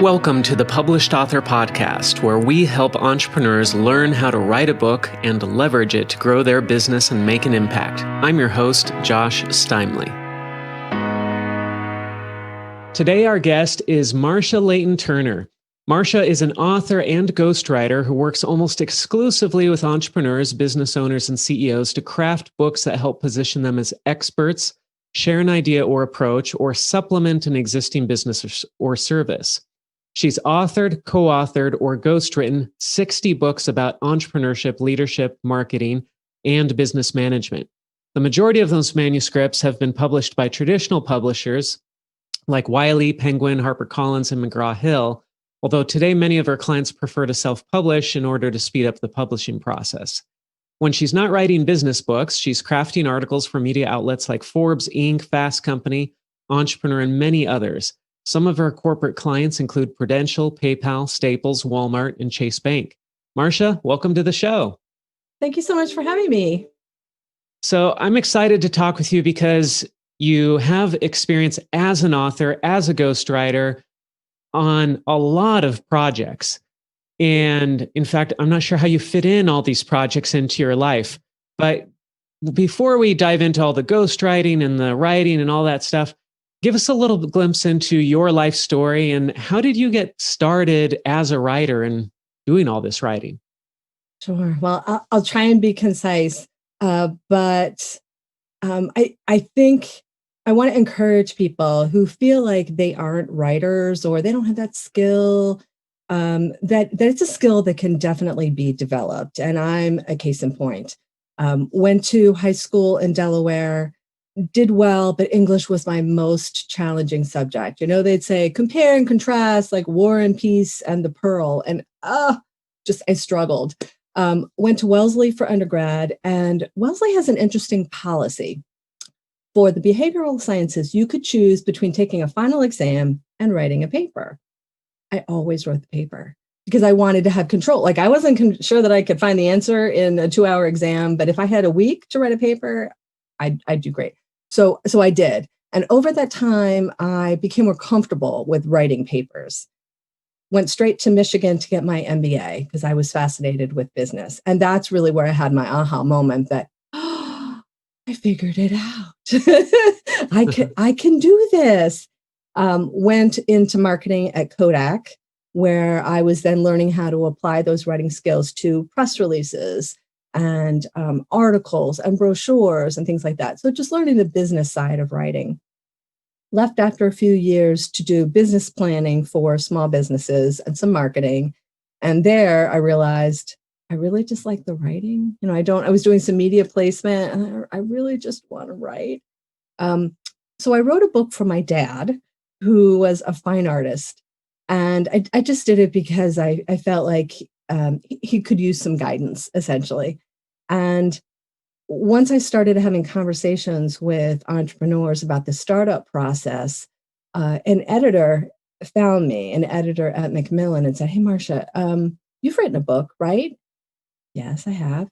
Welcome to the Published Author Podcast, where we help entrepreneurs learn how to write a book and leverage it to grow their business and make an impact. I'm your host, Josh Steimle. Today, our guest is Marcia Layton Turner. Marcia is an author and ghostwriter who works almost exclusively with entrepreneurs, business owners, and CEOs to craft books that help position them as experts, share an idea or approach, or supplement an existing business or service. She's authored, co-authored, or ghostwritten 60 books about entrepreneurship, leadership, marketing, and business management. The majority of those manuscripts have been published by traditional publishers like Wiley, Penguin, HarperCollins, and McGraw-Hill, although today many of her clients prefer to self-publish in order to speed up the publishing process. When she's not writing business books, she's crafting articles for media outlets like Forbes, Inc., Fast Company, Entrepreneur, and many others. Some of her corporate clients include Prudential, PayPal, Staples, Walmart, and Chase Bank. Marcia, welcome to the show. Thank you so much for having me. So I'm excited to talk with you because you have experience as an author, as a ghostwriter on a lot of projects. And in fact, I'm not sure how you fit in all these projects into your life. But before we dive into all the ghostwriting and the writing and all that stuff, give us a little glimpse into your life story and how did you get started as a writer and doing all this writing? Sure. Well, I'll try and be concise, but I think I want to encourage people who feel like they aren't writers or they don't have that skill, that it's a skill that can definitely be developed. And I'm a case in point. Went to high school in Delaware, did well, but English was my most challenging subject. You know, they'd say, compare and contrast like War and Peace and The Pearl. And I struggled. Went to Wellesley for undergrad, and Wellesley has an interesting policy. For the behavioral sciences, you could choose between taking a final exam and writing a paper. I always wrote the paper because I wanted to have control. Like I wasn't sure that I could find the answer in a 2-hour exam, but if I had a week to write a paper, I'd do great. So I did. And over that time, I became more comfortable with writing papers. Went straight to Michigan to get my MBA because I was fascinated with business. And that's really where I had my aha moment that, oh, I figured it out. I can do this. Went into marketing at Kodak, where I was then learning how to apply those writing skills to press releases and articles and brochures and things like that. So just learning the business side of writing. Left after a few years to do business planning for small businesses and some marketing. And there I realized I really just like the writing. You know, I was doing some media placement and I really just want to write. So I wrote a book for my dad, who was a fine artist. And I just did it because I felt like he could use some guidance, essentially. And once I started having conversations with entrepreneurs about the startup process, an editor found me, an editor at Macmillan, and said, "Hey, Marcia, you've written a book, right?" "Yes, I have."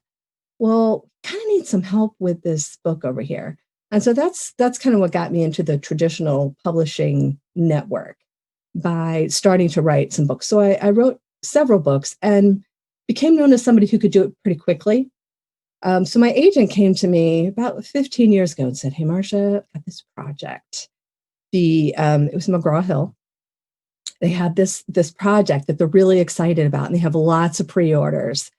"Well, kind of need some help with this book over here." And so that's kind of what got me into the traditional publishing network by starting to write some books. So I wrote several books and became known as somebody who could do it pretty quickly. So my agent came to me about 15 years ago and said, "Hey, Marcia, I've got this project." It was McGraw-Hill. They have this project that they're really excited about, and they have lots of pre-orders.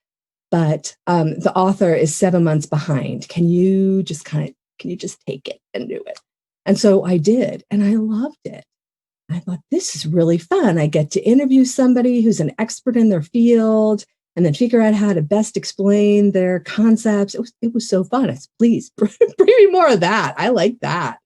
But the author is 7 months behind. Can you just take it and do it? And so I did, and I loved it. I thought, this is really fun. I get to interview somebody who's an expert in their field and then figure out how to best explain their concepts. It was so fun. I said, please bring me more of that. I like that.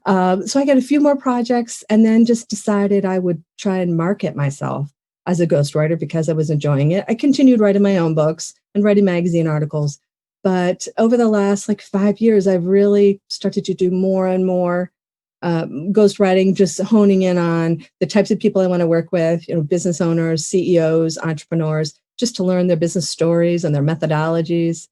So I got a few more projects and then just decided I would try and market myself as a ghostwriter because I was enjoying it. I continued writing my own books and writing magazine articles. But over the last 5 years, I've really started to do more and more ghostwriting, just honing in on the types of people I want to work with, business owners, CEOs, entrepreneurs, just to learn their business stories and their methodologies.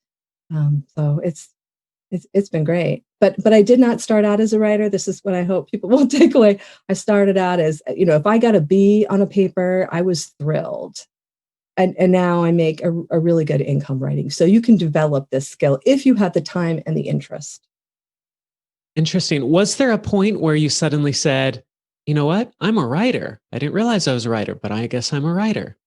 So it's been great. but I did not start out as a writer. This is what I hope people will take away. I started out as, if I got a B on a paper, I was thrilled. And now I make a really good income writing. So you can develop this skill if you have the time and the interest. Interesting. Was there a point where you suddenly said, you know what? I'm a writer. I didn't realize I was a writer, but I guess I'm a writer.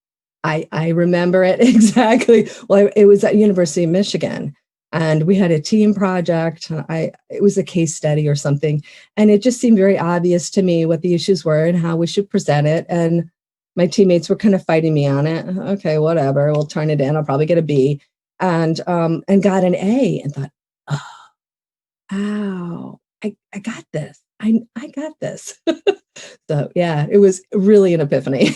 I remember it exactly. Well, it was at University of Michigan, and we had a team project. It was a case study or something, and it just seemed very obvious to me what the issues were and how we should present it. And my teammates were kind of fighting me on it. Okay, whatever. We'll turn it in. I'll probably get a B, and got an A, and thought, oh, I got this. I got this. So yeah, it was really an epiphany.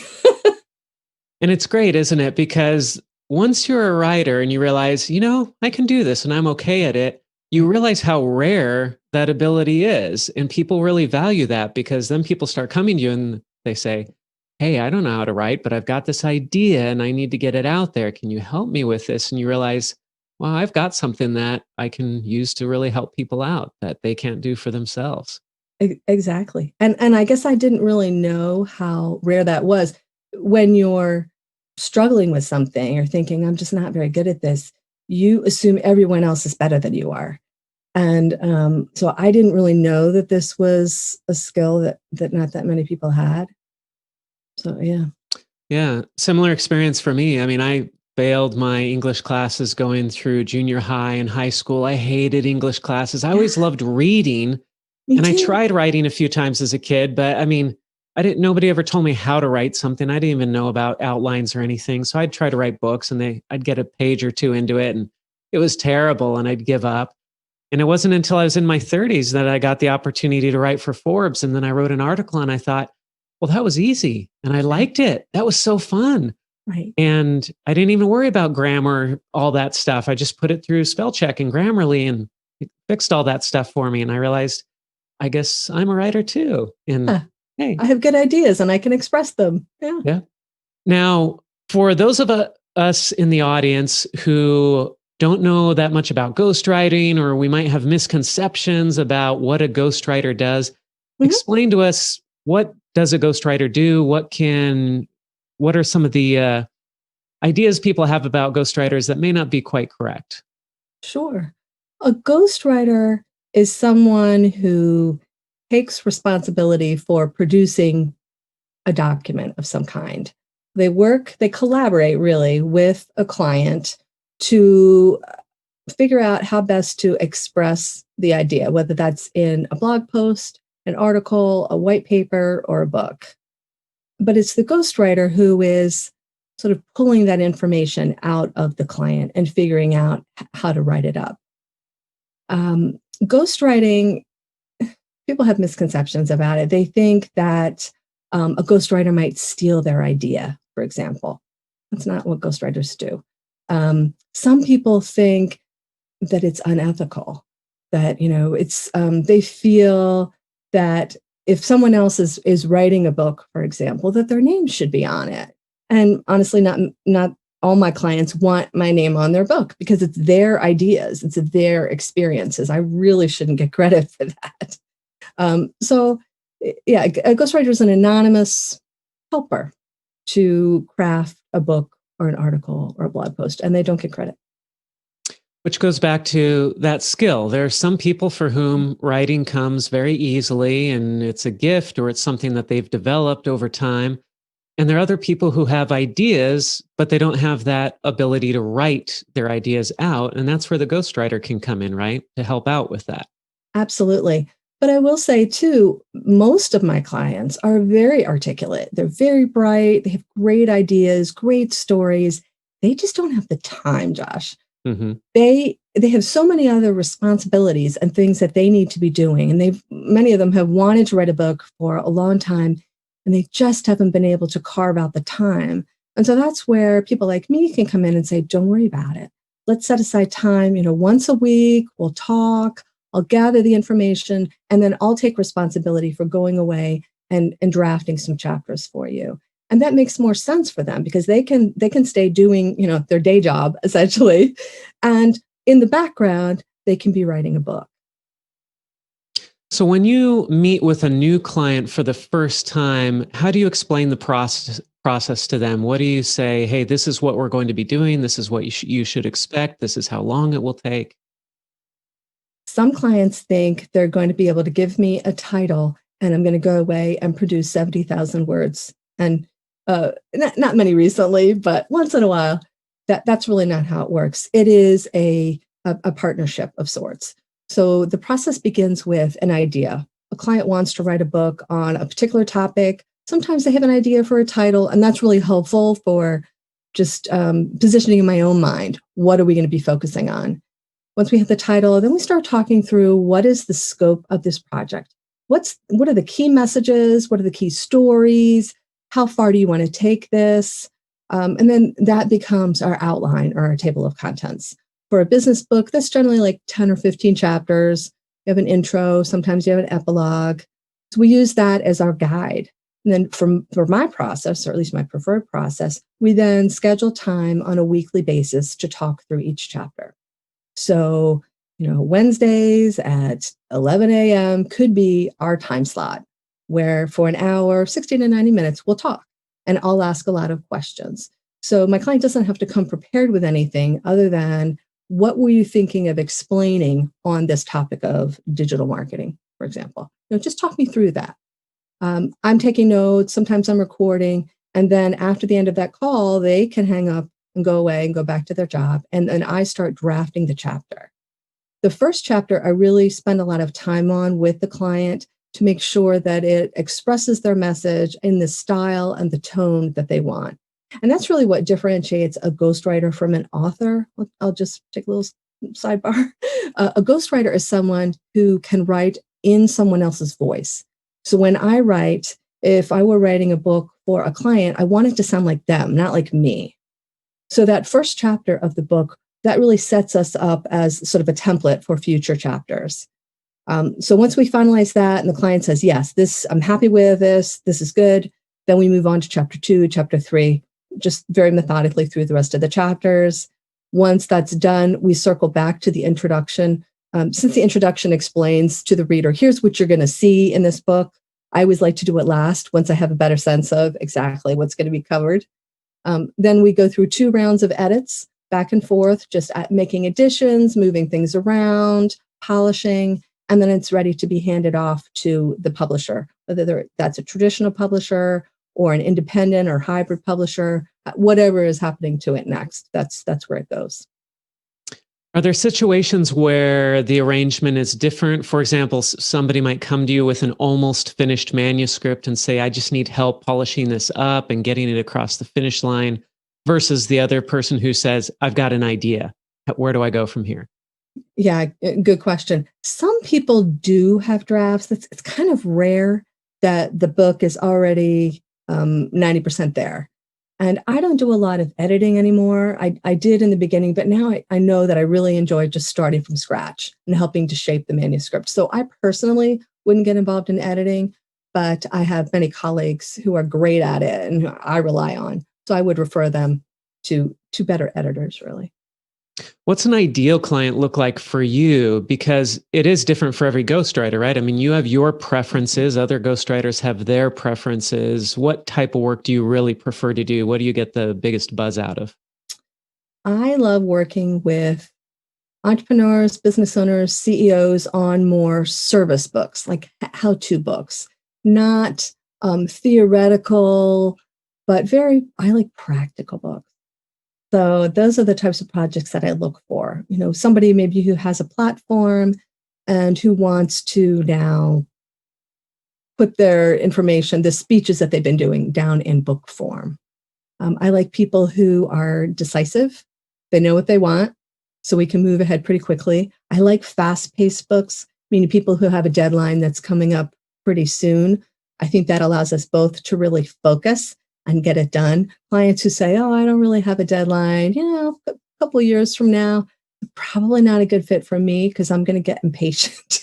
And it's great, isn't it? Because once you're a writer and you realize, I can do this and I'm okay at it, you realize how rare that ability is. And people really value that, because then people start coming to you and they say, hey, I don't know how to write, but I've got this idea and I need to get it out there. Can you help me with this? And you realize, well, I've got something that I can use to really help people out that they can't do for themselves. Exactly. And I guess I didn't really know how rare that was. When you're struggling with something or thinking, I'm just not very good at this, you assume everyone else is better than you are. And so I didn't really know that this was a skill that not that many people had. So, yeah. Yeah. Similar experience for me. I mean, I failed my English classes going through junior high and high school. I hated English classes. I always loved reading. Me And I too. tried writing a few times as a kid, but I mean, nobody ever told me how to write something. I didn't even know about outlines or anything. So I'd try to write books and I'd get a page or two into it and it was terrible and I'd give up. And it wasn't until I was in my 30s that I got the opportunity to write for Forbes. And then I wrote an article and I thought, well, that was easy. And I liked it. That was so fun. Right. And I didn't even worry about grammar, all that stuff. I just put it through spell check and Grammarly and it fixed all that stuff for me. And I realized, I guess I'm a writer too. And hey, I have good ideas and I can express them. Yeah. Yeah. Now, for those of us in the audience who don't know that much about ghostwriting, or we might have misconceptions about what a ghostwriter does, explain to us, what does a ghostwriter do? What are some of the ideas people have about ghostwriters that may not be quite correct? Sure. A ghostwriter is someone who takes responsibility for producing a document of some kind. They collaborate really with a client to figure out how best to express the idea, whether that's in a blog post, an article, a white paper, or a book. But it's the ghostwriter who is sort of pulling that information out of the client and figuring out how to write it up. Ghostwriting, people have misconceptions about it. They think that a ghostwriter might steal their idea, for example. That's not what ghostwriters do. Some people think that it's unethical, that, they feel that if someone else is writing a book, for example, that their name should be on it. And honestly, not all my clients want my name on their book because it's their ideas, it's their experiences. I really shouldn't get credit for that. So yeah, a ghostwriter is an anonymous helper to craft a book or an article or a blog post, and they don't get credit. Which goes back to that skill. There are some people for whom writing comes very easily and it's a gift or it's something that they've developed over time. And there are other people who have ideas, but they don't have that ability to write their ideas out. And that's where the ghostwriter can come in, right? To help out with that. Absolutely. But I will say too, most of my clients are very articulate. They're very bright. They have great ideas, great stories. They just don't have the time, Josh. Mm-hmm. They have so many other responsibilities and things that they need to be doing. And many of them have wanted to write a book for a long time, and they just haven't been able to carve out the time. And so that's where people like me can come in and say, don't worry about it. Let's set aside time, once a week, we'll talk, I'll gather the information, and then I'll take responsibility for going away and drafting some chapters for you. And that makes more sense for them because they can stay doing, their day job essentially. And in the background, they can be writing a book. So when you meet with a new client for the first time, how do you explain the process to them? What do you say? Hey, this is what we're going to be doing. This is what you should expect. This is how long it will take. Some clients think they're going to be able to give me a title and I'm going to go away and produce 70,000 words. And not many recently, but once in a while, that's really not how it works. It is a partnership of sorts. So the process begins with an idea. A client wants to write a book on a particular topic. Sometimes they have an idea for a title, and that's really helpful for just positioning in my own mind. What are we going to be focusing on? Once we have the title, then we start talking through what is the scope of this project? What are the key messages? What are the key stories? How far do you want to take this? And then that becomes our outline or our table of contents. For a business book, that's generally like 10 or 15 chapters. You have an intro, sometimes you have an epilogue. So we use that as our guide. And then for my process, or at least my preferred process, we then schedule time on a weekly basis to talk through each chapter. So, Wednesdays at 11 a.m. could be our time slot where for an hour, 60 to 90 minutes, we'll talk and I'll ask a lot of questions. So my client doesn't have to come prepared with anything other than what were you thinking of explaining on this topic of digital marketing, for example? Just talk me through that. I'm taking notes. Sometimes I'm recording. And then after the end of that call, they can hang up and go away and go back to their job. And then I start drafting the chapter. The first chapter, I really spend a lot of time on with the client to make sure that it expresses their message in the style and the tone that they want. And that's really what differentiates a ghostwriter from an author. I'll just take a little sidebar. A ghostwriter is someone who can write in someone else's voice. So when I write, if I were writing a book for a client, I want it to sound like them, not like me. So that first chapter of the book, that really sets us up as sort of a template for future chapters. So once we finalize that and the client says, yes, I'm happy with this is good, then we move on to chapter 2, chapter 3, just very methodically through the rest of the chapters. Once that's done, we circle back to the introduction. Since the introduction explains to the reader, here's what you're going to see in this book, I always like to do it last once I have a better sense of exactly what's going to be covered. Then we go through 2 rounds of edits, back and forth, just making additions, moving things around, polishing, and then it's ready to be handed off to the publisher, whether that's a traditional publisher or an independent or hybrid publisher, whatever is happening to it next. That's where it goes. Are there situations where the arrangement is different? For example, somebody might come to you with an almost finished manuscript and say, I just need help polishing this up and getting it across the finish line, versus the other person who says, I've got an idea. Where do I go from here? Yeah, good question. Some people do have drafts. It's kind of rare that the book is already 90% there. And I don't do a lot of editing anymore. I did in the beginning, but now I know that I really enjoy just starting from scratch and helping to shape the manuscript. So I personally wouldn't get involved in editing, but I have many colleagues who are great at it and who I rely on. So I would refer them to better editors, really. What's an ideal client look like for you? Because it is different for every ghostwriter, right? I mean, you have your preferences. Other ghostwriters have their preferences. What type of work do you really prefer to do? What do you get the biggest buzz out of? I love working with entrepreneurs, business owners, CEOs on more service books, like how-to books, not theoretical, but I like practical books. So those are the types of projects that I look for. Somebody maybe who has a platform and who wants to now put their information, the speeches that they've been doing, down in book form. I like people who are decisive. They know what they want, so we can move ahead pretty quickly. I like fast-paced books, meaning people who have a deadline that's coming up pretty soon. I think that allows us both to really focus and get it done. Clients who say, oh, I don't really have a deadline, a couple of years from now, probably not a good fit for me because I'm going to get impatient.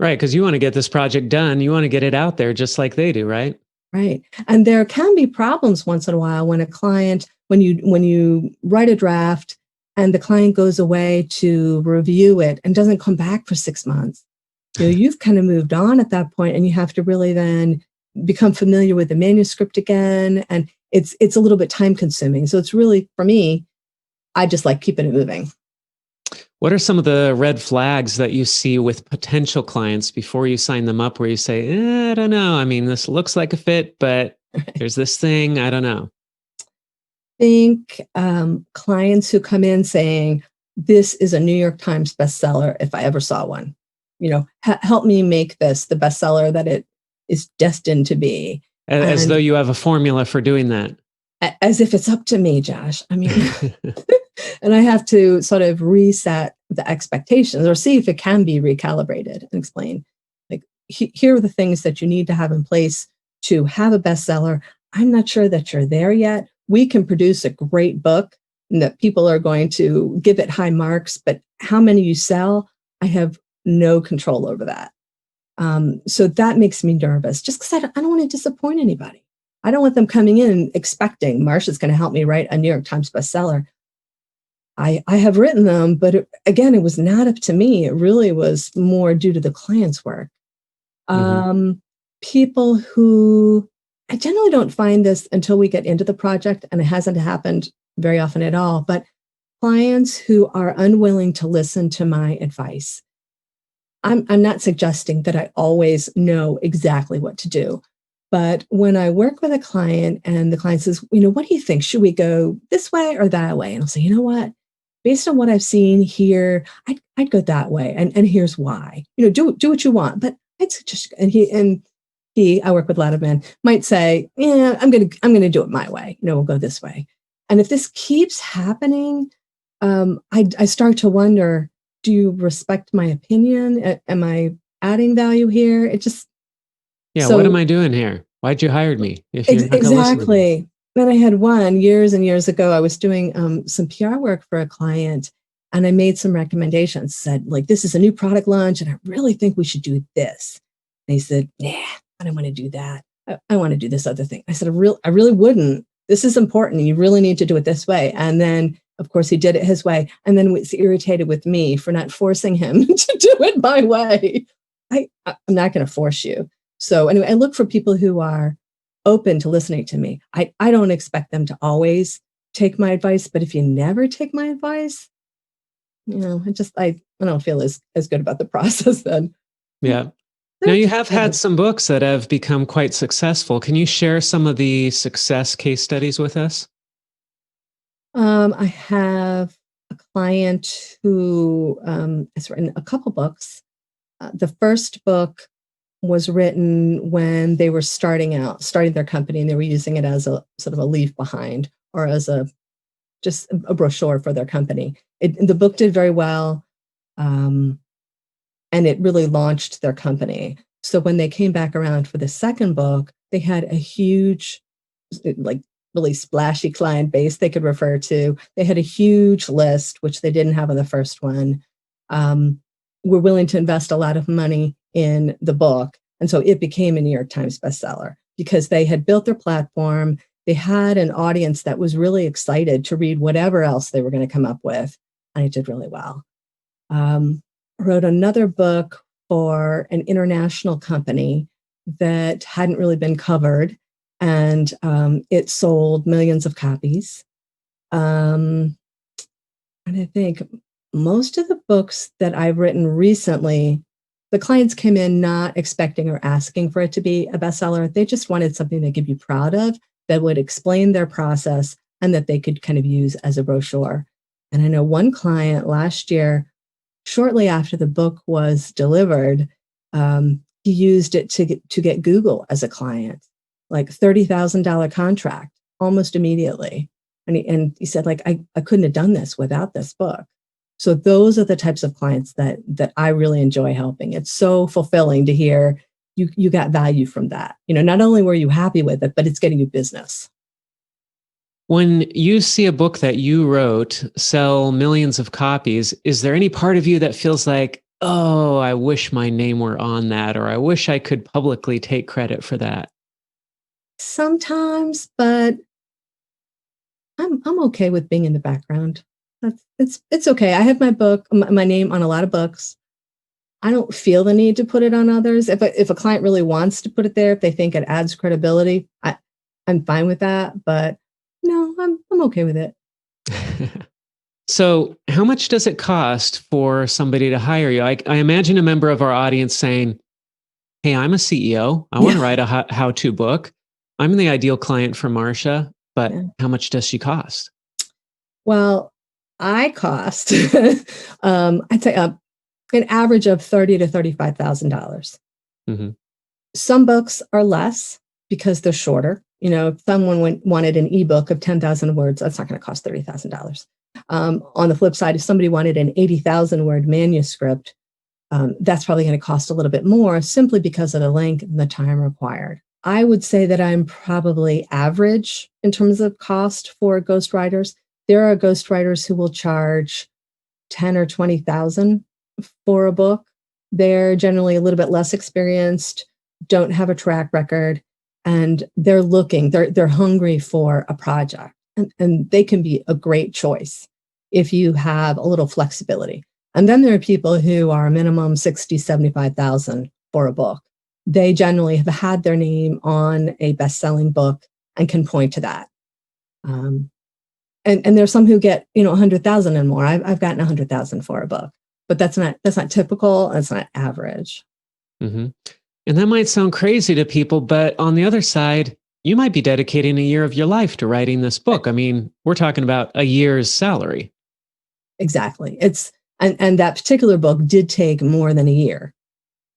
Right, because you want to get this project done. You want to get it out there just like they do, right? Right. And there can be problems once in a while when a client, when you write a draft and the client goes away to review it and doesn't come back for 6 months. You've kind of moved on at that point, and you have to really then become familiar with the manuscript again. And it's a little bit time consuming. So it's really, for me, I just like keeping it moving. What are some of the red flags that you see with potential clients before you sign them up where you say, I don't know. I mean, this looks like a fit, but there's this thing. I don't know. Think clients who come in saying, this is a New York Times bestseller if I ever saw one. Help me make this the bestseller that it is destined to be. As though you have a formula for doing that. As if it's up to me, Josh. I mean, and I have to sort of reset the expectations or see if it can be recalibrated and explain, like, here are the things that you need to have in place to have a bestseller. I'm not sure that you're there yet. We can produce a great book and that people are going to give it high marks, but how many you sell, I have no control over that. So that makes me nervous just because I don't want to disappoint anybody. I don't want them coming in expecting Marcia's going to help me write a New York Times bestseller. I have written them, but again, it was not up to me. It really was more due to the client's work. People who, I generally don't find this until we get into the project, and it hasn't happened very often at all, but clients who are unwilling to listen to my advice. I'm not suggesting that I always know exactly what to do. But when I work with a client and the client says, what do you think? Should we go this way or that way? And I'll say, you know what? Based on what I've seen here, I'd go that way. And here's why. Do what you want. But I'd suggest, and he, I work with a lot of men, might say, yeah, I'm gonna do it my way. We'll go this way. And if this keeps happening, I start to wonder, do you respect my opinion? Am I adding value here? It just, yeah, what am I doing here? Why'd you hire me if you're not exactly. Then I had one years and years ago. I was doing some PR work for a client, and I made some recommendations. Said, like, this is a new product launch, and I really think we should do this. And he said, nah, I don't want to do that. I want to do this other thing. I said, I really wouldn't. This is important. You really need to do it this way. And then, of course, he did it his way, and then was irritated with me for not forcing him to do it my way. I'm not going to force you. So anyway, I look for people who are open to listening to me. I don't expect them to always take my advice, but if you never take my advice, I don't feel as good about the process then. Yeah. Now, you have had some books that have become quite successful. Can you share some of the success case studies with us? I have a client who has written a couple books. The first book was written when they were starting their company, and they were using it as a sort of a leave behind or as just a brochure for their company. The book did very well, and it really launched their company. So when they came back around for the second book, they had a huge, like, really splashy client base they could refer to. They had a huge list, which they didn't have on the first one. Were willing to invest a lot of money in the book. And so it became a New York Times bestseller because they had built their platform. They had an audience that was really excited to read whatever else they were going to come up with. And it did really well. Wrote another book for an international company that hadn't really been covered. And it sold millions of copies. And I think most of the books that I've written recently, the clients came in not expecting or asking for it to be a bestseller. They just wanted something they could be proud of, that would explain their process, and that they could kind of use as a brochure. And I know one client last year, shortly after the book was delivered, he used it to get Google as a client, like $30,000 contract almost immediately. And he said, like, I couldn't have done this without this book. So those are the types of clients that I really enjoy helping. It's so fulfilling to hear you got value from that. Not only were you happy with it, but it's getting you business. When you see a book that you wrote sell millions of copies, is there any part of you that feels like, oh, I wish my name were on that, or I wish I could publicly take credit for that? Sometimes, but I'm okay with being in the background. It's okay. I have my name on a lot of books. I don't feel the need to put it on others. If a client really wants to put it there, if they think it adds credibility, I'm fine with that. But no, I'm okay with it. So, how much does it cost for somebody to hire you? I imagine a member of our audience saying, "Hey, I'm a CEO. I want to Yeah. write a how-to book. I'm the ideal client for Marcia, but Yeah. how much does she cost?" Well, I cost I'd say an average of $30,000 to $35,000. Hmm. Some books are less because they're shorter. If someone wanted an ebook of 10,000 words, that's not going to cost $30,000. On the flip side, if somebody wanted an 80,000 word manuscript, that's probably going to cost a little bit more simply because of the length and the time required. I would say that I'm probably average in terms of cost for ghostwriters. There are ghostwriters who will charge 10 or 20,000 for a book. They're generally a little bit less experienced, don't have a track record, and they're hungry for a project. And they can be a great choice if you have a little flexibility. And then there are people who are minimum 60, 75,000 for a book. They generally have had their name on a best-selling book and can point to that. Um, and there's some who get 100,000 and more. I've gotten 100,000 for a book, but that's not typical. That's not average. Hmm. And that might sound crazy to people, but on the other side, you might be dedicating a year of your life to writing this book. I mean, we're talking about a year's salary. Exactly. And that particular book did take more than a year,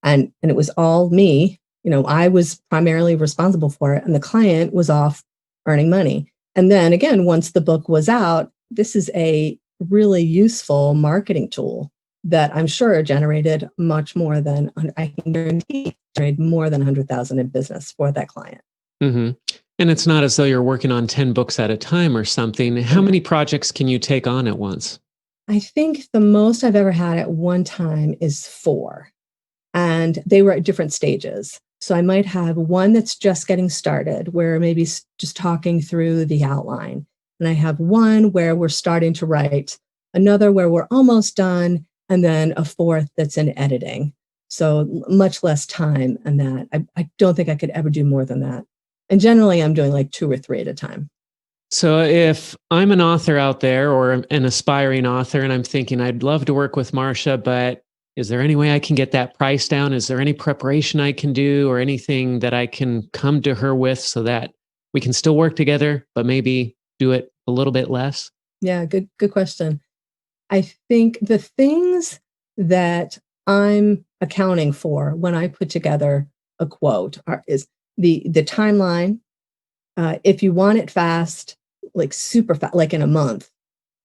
and it was all me. I was primarily responsible for it, and the client was off earning money. And then again, once the book was out, this is a really useful marketing tool that I'm sure generated much more than, I can guarantee, generated more than 100,000 in business for that client. Hmm. And it's not as though you're working on 10 books at a time or something. How many projects can you take on at once? I think the most I've ever had at one time is 4, and they were at different stages. So I might have one that's just getting started, where maybe just talking through the outline. And I have one where we're starting to write, another where we're almost done, and then a fourth that's in editing. So much less time than that. I don't think I could ever do more than that. And generally, I'm doing like 2 or 3 at a time. So if I'm an author out there or an aspiring author and I'm thinking I'd love to work with Marcia, but is there any way I can get that price down? Is there any preparation I can do or anything that I can come to her with so that we can still work together, but maybe do it a little bit less? Yeah, good question. I think the things that I'm accounting for when I put together a quote is the timeline. If you want it fast, like super fast, like in a month,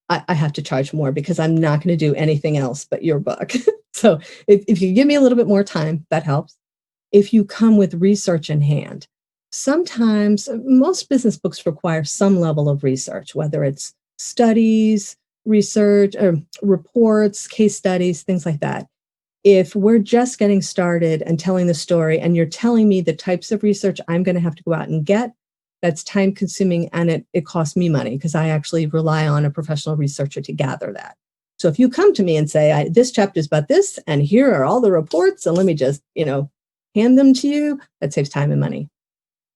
I have to charge more because I'm not going to do anything else but your book. So if you give me a little bit more time, that helps. If you come with research in hand, sometimes most business books require some level of research, whether it's studies, research, or reports, case studies, things like that. If we're just getting started and telling the story, and you're telling me the types of research I'm going to have to go out and get, that's time consuming, and it costs me money because I actually rely on a professional researcher to gather that. So if you come to me and say, this chapter is about this, and here are all the reports, and let me just, hand them to you, that saves time and money.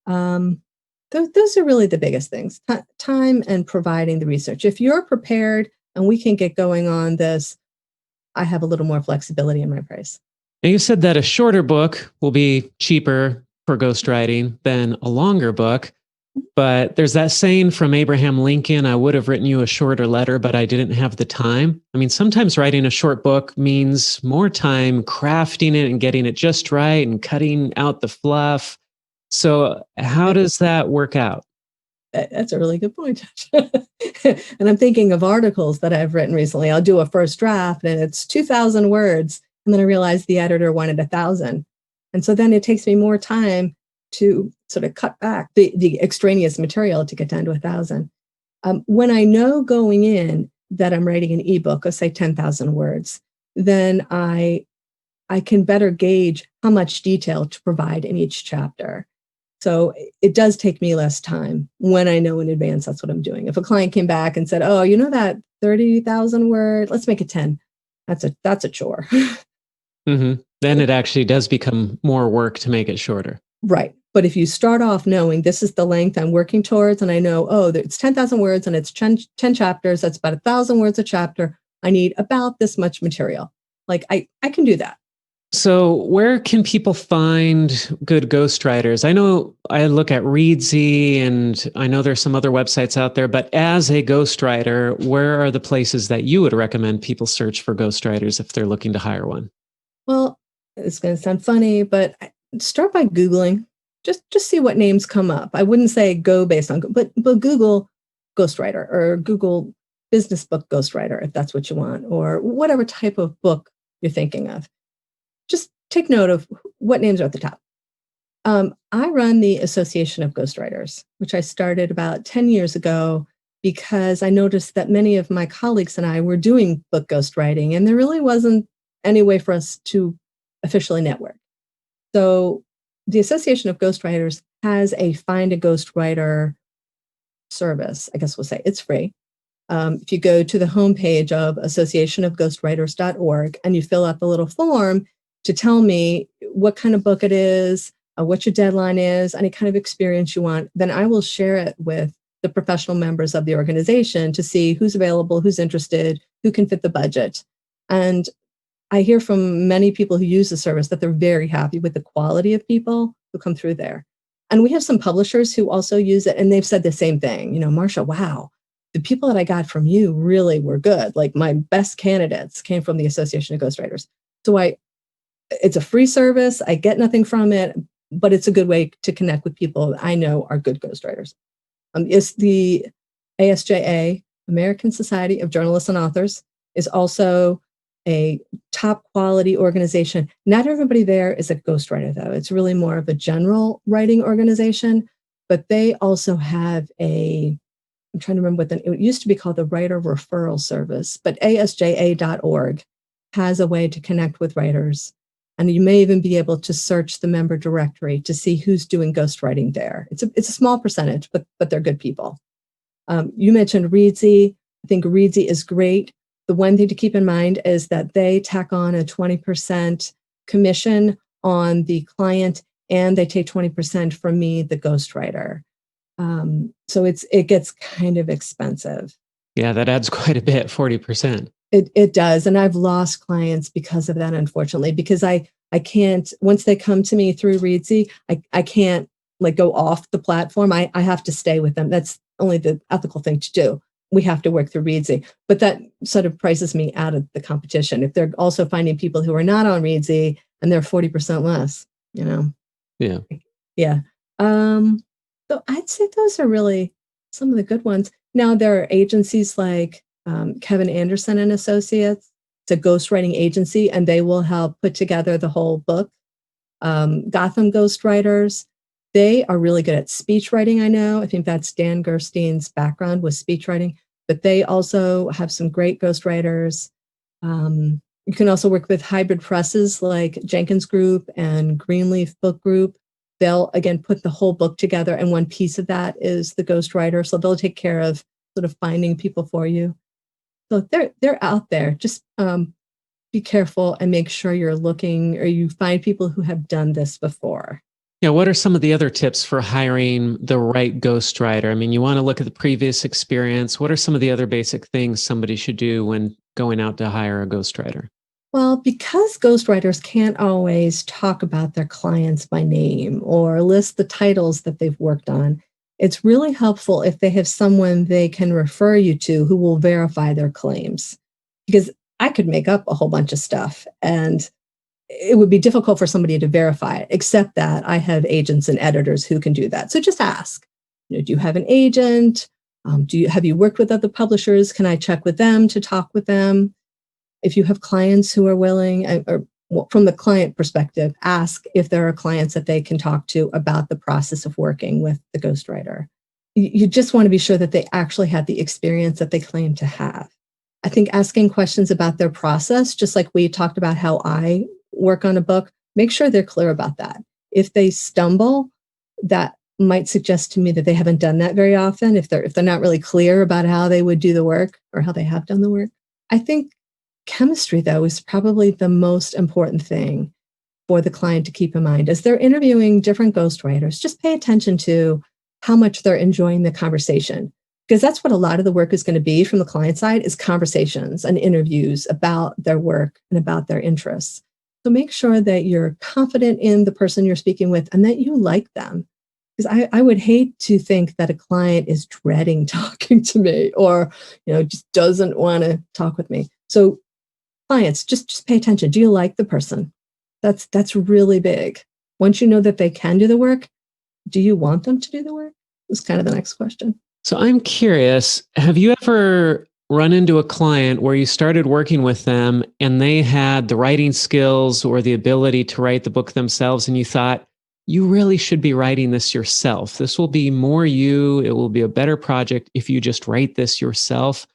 Those are really the biggest things, time and providing the research. If you're prepared and we can get going on this, I have a little more flexibility in my price. Now, you said that a shorter book will be cheaper for ghostwriting than a longer book. But there's that saying from Abraham Lincoln, I would have written you a shorter letter, but I didn't have the time. I mean, sometimes writing a short book means more time crafting it and getting it just right and cutting out the fluff. So how does that work out? That's a really good point. And I'm thinking of articles that I've written recently. I'll do a first draft and it's 2,000 words. And then I realize the editor wanted 1,000. And so then it takes me more time to sort of cut back the extraneous material to get down to 1,000. When I know going in that I'm writing an ebook of say 10,000 words, then I can better gauge how much detail to provide in each chapter. So it does take me less time when I know in advance that's what I'm doing. If a client came back and said, oh, that 30,000 word. Let's make it 10. That's a chore. Then it actually does become more work to make it shorter. Right. But if you start off knowing this is the length I'm working towards, and I know, oh, it's 10,000 words and it's 10 chapters, that's about 1,000 words a chapter. I need about this much material. Like I can do that. So where can people find good ghostwriters? I know I look at Readsy and I know there's some other websites out there, but as a ghostwriter, where are the places that you would recommend people search for ghostwriters if they're looking to hire one? Well, it's going to sound funny, but start by Googling. Just see what names come up. I wouldn't say go based on, but Google ghostwriter or Google business book ghostwriter if that's what you want, or whatever type of book you're thinking of. Just take note of what names are at the top. I run the Association of Ghostwriters, which I started about 10 years ago because I noticed that many of my colleagues and I were doing book ghostwriting, and there really wasn't any way for us to officially network. So the Association of Ghostwriters has a Find a Ghostwriter service. I guess we'll say it's free. If you go to the homepage of associationofghostwriters.org and you fill out the little form to tell me what kind of book it is, what your deadline is, any kind of experience you want, then I will share it with the professional members of the organization to see who's available, who's interested, who can fit the budget. And I hear from many people who use the service that they're very happy with the quality of people who come through there. And we have some publishers who also use it, and they've said the same thing. Marcia, wow, the people that I got from you really were good. Like my best candidates came from the Association of Ghostwriters. So it's a free service. I get nothing from it, but it's a good way to connect with people I know are good ghostwriters. It's the ASJA, American Society of Journalists and Authors, is also a top quality organization. Not everybody there is a ghostwriter, though. It's really more of a general writing organization, but they also have I'm trying to remember it used to be called the Writer Referral Service, but asja.org has a way to connect with writers. And you may even be able to search the member directory to see who's doing ghostwriting there. It's a small percentage, but they're good people. You mentioned Readsy. I think Readsy is great. The one thing to keep in mind is that they tack on a 20% commission on the client, and they take 20% from me, the ghostwriter. So it gets kind of expensive. Yeah, that adds quite a bit, 40%. It does. And I've lost clients because of that, unfortunately, because I can't, once they come to me through Readsy, I can't go off the platform. I have to stay with them. That's only the ethical thing to do. We have to work through Readsy, but that sort of prices me out of the competition. If they're also finding people who are not on Readsy and they're 40% less, Yeah. Yeah. So I'd say those are really some of the good ones. Now there are agencies like Kevin Anderson and Associates. It's a ghostwriting agency, and they will help put together the whole book. Gotham Ghostwriters, they are really good at speech writing, I know. I think that's Dan Gerstein's background with speech writing, but they also have some great ghostwriters. You can also work with hybrid presses like Jenkins Group and Greenleaf Book Group. They'll, again, put the whole book together, and one piece of that is the ghostwriter. So they'll take care of sort of finding people for you. So they're out there. Just be careful and make sure you're looking or you find people who have done this before. Yeah, what are some of the other tips for hiring the right ghostwriter? I mean, you want to look at the previous experience. What are some of the other basic things somebody should do when going out to hire a ghostwriter? Well, because ghostwriters can't always talk about their clients by name or list the titles that they've worked on, it's really helpful if they have someone they can refer you to who will verify their claims. Because I could make up a whole bunch of stuff and it would be difficult for somebody to verify it, except that I have agents and editors who can do that. So just ask, do you have an agent? Have you worked with other publishers? Can I check with them to talk with them? If you have clients who are willing, or from the client perspective, ask if there are clients that they can talk to about the process of working with the ghostwriter. You just want to be sure that they actually have the experience that they claim to have. I think asking questions about their process, just like we talked about how I work on a book, make sure they're clear about that. If they stumble, that might suggest to me that they haven't done that very often if they're not really clear about how they would do the work or how they have done the work. I think chemistry, though, is probably the most important thing for the client to keep in mind. As they're interviewing different ghostwriters, just pay attention to how much they're enjoying the conversation, because that's what a lot of the work is going to be from the client side, is conversations and interviews about their work and about their interests. So make sure that you're confident in the person you're speaking with and that you like them. Because I would hate to think that a client is dreading talking to me or, just doesn't want to talk with me. So clients, just pay attention. Do you like the person? That's really big. Once you know that they can do the work, do you want them to do the work? Is kind of the next question. So I'm curious, have you ever run into a client where you started working with them and they had the writing skills or the ability to write the book themselves, and you thought, you really should be writing this yourself. This will be more you. It will be a better project if you just write this yourself.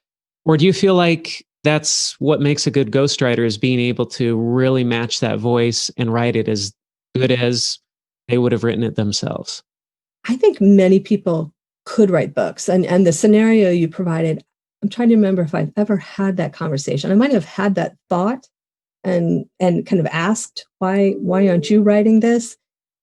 Or do you feel like that's what makes a good ghostwriter, is being able to really match that voice and write it as good as they would have written it themselves? I think many people could write books. And the scenario you provided, I'm trying to remember if I've ever had that conversation. I might have had that thought and kind of asked, why aren't you writing this?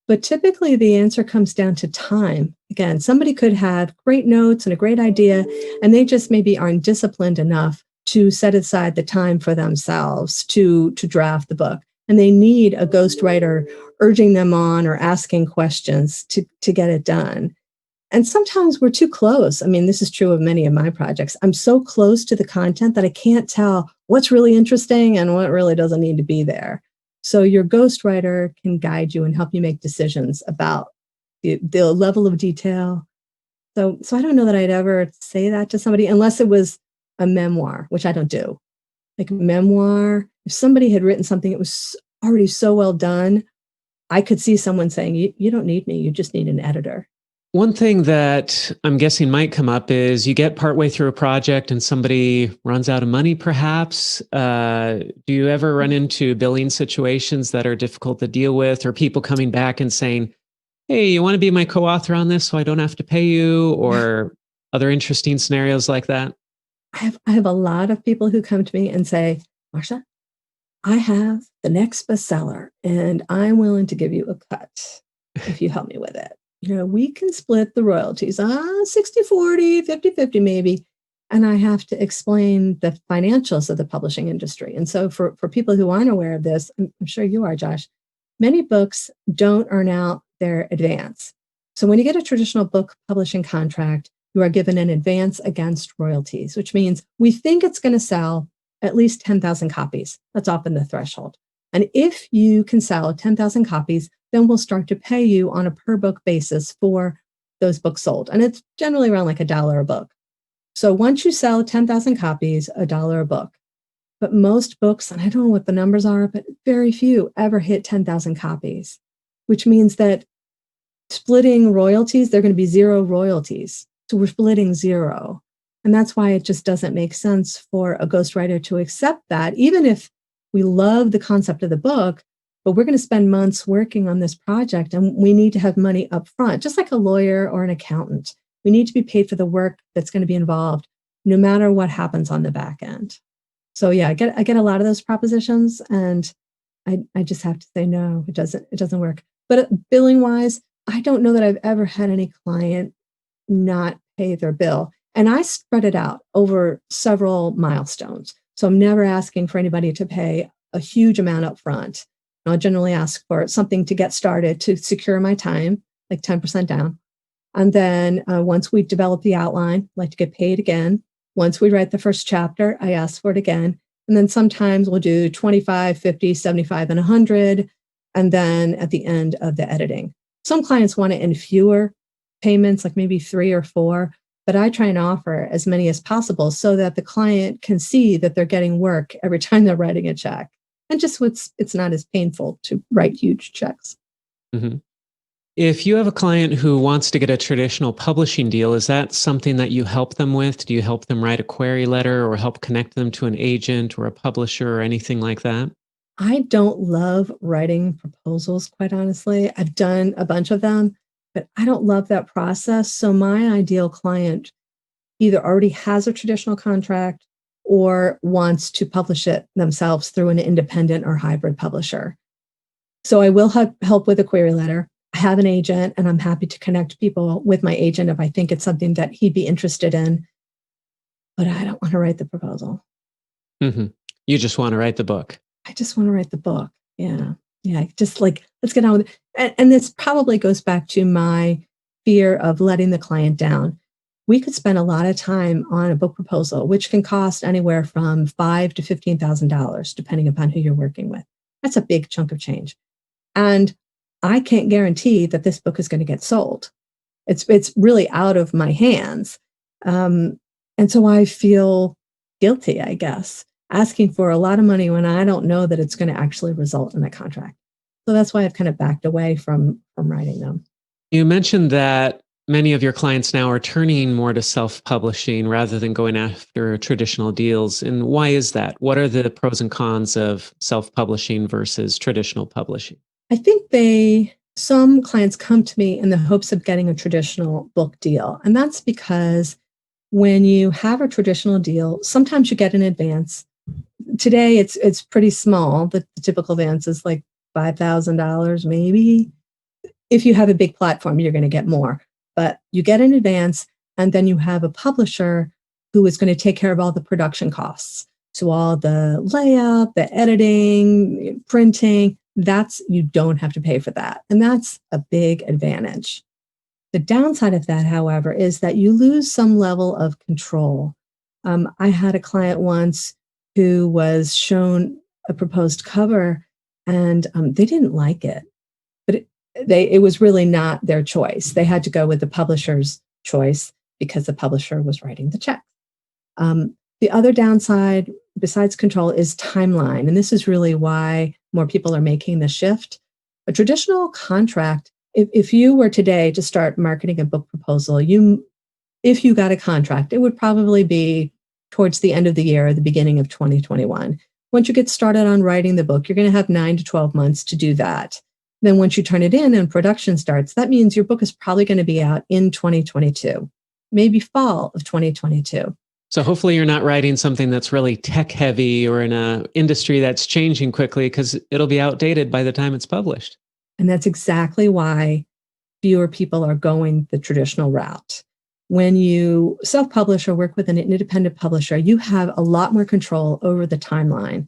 But typically the answer comes down to time. Again, somebody could have great notes and a great idea, and they just maybe aren't disciplined enough to set aside the time for themselves to draft the book. And they need a ghostwriter urging them on or asking questions to get it done. And sometimes we're too close. I mean, this is true of many of my projects. I'm so close to the content that I can't tell what's really interesting and what really doesn't need to be there. So your ghostwriter can guide you and help you make decisions about the level of detail. So I don't know that I'd ever say that to somebody unless it was a memoir, which I don't do. Like a memoir, if somebody had written something that was already so well done, I could see someone saying, you don't need me, you just need an editor. One thing that I'm guessing might come up is you get partway through a project and somebody runs out of money, perhaps. Do you ever run into billing situations that are difficult to deal with, or people coming back and saying, hey, you want to be my co-author on this so I don't have to pay you, or other interesting scenarios like that? I have a lot of people who come to me and say, Marcia, I have the next bestseller and I'm willing to give you a cut if you help me with it. We can split the royalties, 60-40, 50-50 maybe. And I have to explain the financials of the publishing industry. And so for people who aren't aware of this, I'm sure you are, Josh, many books don't earn out their advance. So when you get a traditional book publishing contract, you are given an advance against royalties, which means we think it's going to sell at least 10,000 copies. That's often the threshold. And if you can sell 10,000 copies, then we'll start to pay you on a per book basis for those books sold. And it's generally around like $1 a book. So once you sell 10,000 copies, $1 a book. But most books, and I don't know what the numbers are, but very few ever hit 10,000 copies, which means that splitting royalties, they're going to be zero royalties. So we're splitting zero. And that's why it just doesn't make sense for a ghostwriter to accept that, even if we love the concept of the book, but we're going to spend months working on this project and we need to have money up front, just like a lawyer or an accountant. We need to be paid for the work that's going to be involved, no matter what happens on the back end. So yeah, I get a lot of those propositions, and I just have to say, no, it doesn't work. But billing wise, I don't know that I've ever had any client not pay their bill. And I spread it out over several milestones. So I'm never asking for anybody to pay a huge amount up front. I'll generally ask for something to get started to secure my time, like 10% down. And then once we develop the outline, I'd like to get paid again. Once we write the first chapter, I ask for it again. And then sometimes we'll do 25, 50, 75, and 100. And then at the end of the editing. Some clients want it in fewer payments, like maybe 3 or 4. But I try and offer as many as possible so that the client can see that they're getting work every time they're writing a check. And just it's not as painful to write huge checks. Mm-hmm. If you have a client who wants to get a traditional publishing deal, is that something that you help them with? Do you help them write a query letter or help connect them to an agent or a publisher or anything like that? I don't love writing proposals, quite honestly. I've done a bunch of them. but I don't love that process. So my ideal client either already has a traditional contract or wants to publish it themselves through an independent or hybrid publisher. So I will help with a query letter. I have an agent, and I'm happy to connect people with my agent if I think it's something that he'd be interested in. But I don't want to write the proposal. Mm-hmm. You just want to write the book. I just want to write the book. Yeah. Yeah. Just like, let's get on with it. And this probably goes back to my fear of letting the client down. We could spend a lot of time on a book proposal, which can cost anywhere from $5,000 to $15,000, depending upon who you're working with. That's a big chunk of change. And I can't guarantee that this book is going to get sold. It's really out of my hands. And so I feel guilty, I guess, asking for a lot of money when I don't know that it's going to actually result in a contract. So that's why I've kind of backed away from writing them. You mentioned that many of your clients now are turning more to self-publishing rather than going after traditional deals. And why is that? What are the pros and cons of self-publishing versus traditional publishing? I think some clients come to me in the hopes of getting a traditional book deal. And that's because when you have a traditional deal, sometimes you get an advance. Today, it's pretty small. The typical advance is like $5,000, maybe. If you have a big platform, you're going to get more. But you get an advance, and then you have a publisher who is going to take care of all the production costs. So all the layout, the editing, printing, you don't have to pay for that. And that's a big advantage. The downside of that, however, is that you lose some level of control. I had a client once who was shown a proposed cover, and they didn't like it. But it was really not their choice. They had to go with the publisher's choice because the publisher was writing the check. The other downside, besides control, is timeline. And this is really why more people are making the shift. A traditional contract, if you were today to start marketing a book proposal, if you got a contract, it would probably be towards the end of the year or the beginning of 2021. Once you get started on writing the book, you're going to have 9 to 12 months to do that. Then once you turn it in and production starts, that means your book is probably going to be out in 2022, maybe fall of 2022. So hopefully you're not writing something that's really tech heavy or in an industry that's changing quickly, because it'll be outdated by the time it's published. And that's exactly why fewer people are going the traditional route. When you self-publish or work with an independent publisher, you have a lot more control over the timeline.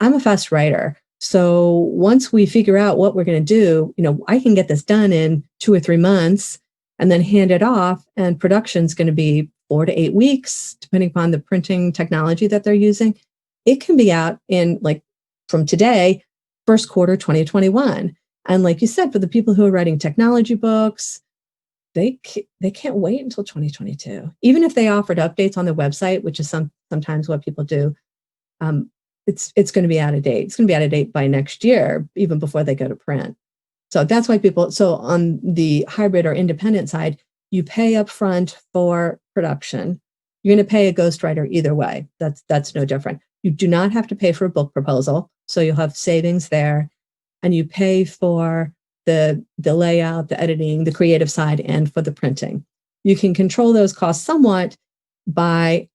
I'm a fast writer. So once we figure out what we're going to do, I can get this done in 2 or 3 months and then hand it off. And production's going to be 4 to 8 weeks, depending upon the printing technology that they're using. It can be out in from today, first quarter 2021. And like you said, for the people who are writing technology books, they can't wait until 2022. Even if they offered updates on the website, which is sometimes what people do, it's going to be out of date. It's going to be out of date by next year, even before they go to print. So that's why so on the hybrid or independent side, you pay upfront for production. You're going to pay a ghostwriter either way. That's no different. You do not have to pay for a book proposal, so you'll have savings there. And you pay for the layout, the editing, the creative side, and for the printing. You can control those costs somewhat by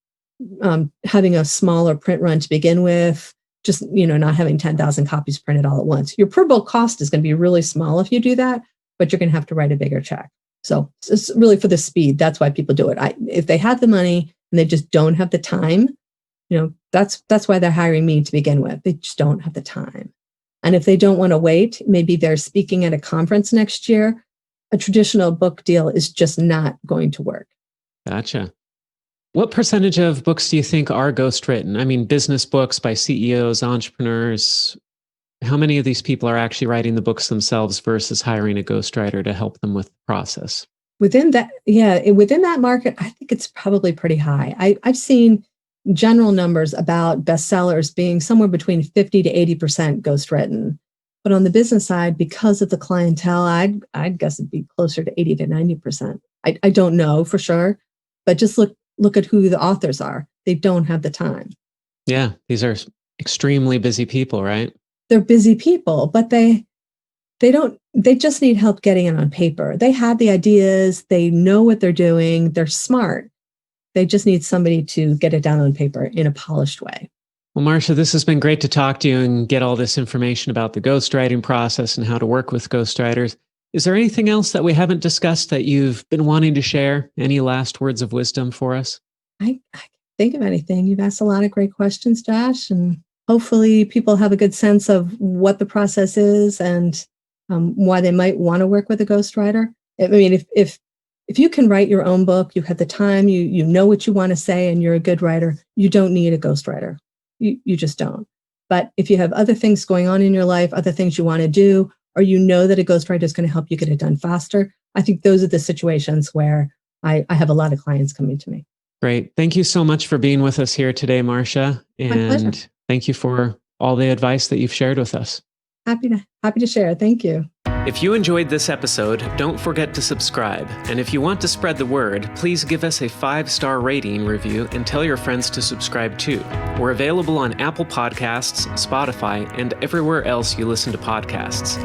having a smaller print run to begin with, just not having 10,000 copies printed all at once. Your per book cost is going to be really small if you do that, but you're going to have to write a bigger check. So it's really for the speed. That's why people do it. If they have the money and they just don't have the time, that's why they're hiring me to begin with. They just don't have the time. And if they don't want to wait, maybe they're speaking at a conference next year, a traditional book deal is just not going to work. Gotcha. What percentage of books do you think are ghostwritten? I mean, business books by CEOs, entrepreneurs. How many of these people are actually writing the books themselves versus hiring a ghostwriter to help them with the process? Within that market, I think it's probably pretty high. I've seen general numbers about bestsellers being somewhere between 50 to 80% ghostwritten. But on the business side, because of the clientele, I'd guess it'd be closer to 80 to 90%. I don't know for sure, but just look at who the authors are. They don't have the time. Yeah, these are extremely busy people, right? They're busy people, but they don't they just need help getting it on paper. They have the ideas, they know what they're doing, they're smart. They just need somebody to get it down on paper in a polished way. Well, Marcia, this has been great to talk to you and get all this information about the ghostwriting process and how to work with ghostwriters. Is there anything else that we haven't discussed that you've been wanting to share? Any last words of wisdom for us? I can't think of anything. You've asked a lot of great questions, Josh, and hopefully people have a good sense of what the process is and why they might want to work with a ghostwriter. I mean, if you can write your own book, you have the time, you know what you want to say, and you're a good writer, you don't need a ghostwriter. You just don't. But if you have other things going on in your life, other things you want to do, or you know that a ghostwriter is going to help you get it done faster, I think those are the situations where I have a lot of clients coming to me. Great. Thank you so much for being with us here today, Marcia. And thank you for all the advice that you've shared with us. Happy to share. Thank you. If you enjoyed this episode, don't forget to subscribe. And if you want to spread the word, please give us a 5-star rating review and tell your friends to subscribe too. We're available on Apple Podcasts, Spotify, and everywhere else you listen to podcasts.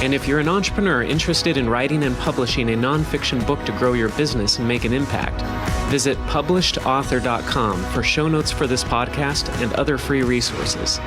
And if you're an entrepreneur interested in writing and publishing a nonfiction book to grow your business and make an impact, visit publishedauthor.com for show notes for this podcast and other free resources.